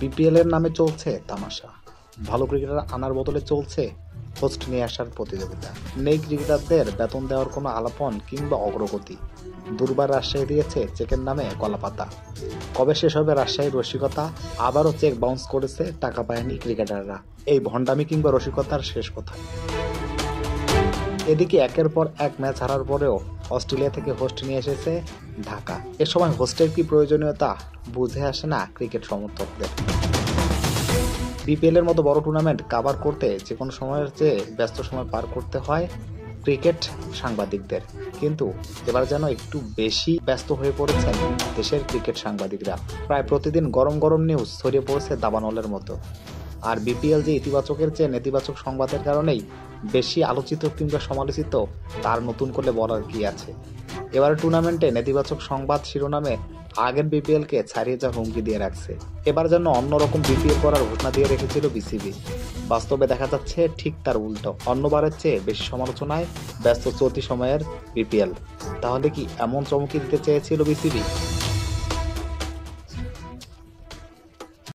BPL এর নামে চলছে তামাশা, ভালো ক্রিকেটার আনার বদলে চলছে হোস্ট নিয়ে আসার প্রতিযোগিতা। নেই ক্রিকেটারদের বেতন দেওয়ার কোনো আলাপন কিংবা অগ্রগতি। দুর্বার রাজশাহী দিয়েছে চেকের নামে কলাপাতা। কবে শেষ হবে রাজশাহীর রসিকতা? আবারও চেক বাউন্স করেছে, টাকা পায়নি ক্রিকেটাররা। এই ভণ্ডামি কিংবা রসিকতার শেষ কথা। এদিকে একের পর এক ম্যাচ হারার পরেও অস্ট্রেলিয়া থেকে হোস্ট নিয়ে এসেছে ঢাকা। এ সময় হোস্টের কি প্রয়োজনীয়তা বুঝে আসে না ক্রিকেট সমর্থকদের। বিপিএল এর মতো বড় টুর্নামেন্ট কাভার করতে যে কোনো সময়ের চেয়ে ব্যস্ত সময় পার করতে হয় ক্রিকেট সাংবাদিকদের, কিন্তু এবার যেন একটু বেশি ব্যস্ত হয়ে পড়েছেন দেশের ক্রিকেট সাংবাদিকরা। প্রায় প্রতিদিন গরম গরম নিউজ ছড়িয়ে পড়েছে দাবানলের মতো। আর বিপিএল যে ইতিবাচকের চেয়ে নেতিবাচক সংবাদের কারণেই বেশি আলোচিত কিংবা সমালোচিত, তার নতুন করে বলার কি আছে। এবার টুর্নামেন্টে নেতিবাচক সংবাদ শিরোনামে আগের বিপিএলকে ছাড়িয়ে যাওয়ার হুমকি দিয়ে রাখছে। এবার যেন অন্যরকম বিপিএল করার ঘোষণা দিয়ে রেখেছিল বিসিবি। বাস্তবে দেখা যাচ্ছে ঠিক তার উল্টো, অন্যবারের চেয়ে বেশি সমালোচনায় ব্যস্ত চলতি সময়ের বিপিএল। তাহলে কি এমন চমকি দিতে চেয়েছিল বিসিবি?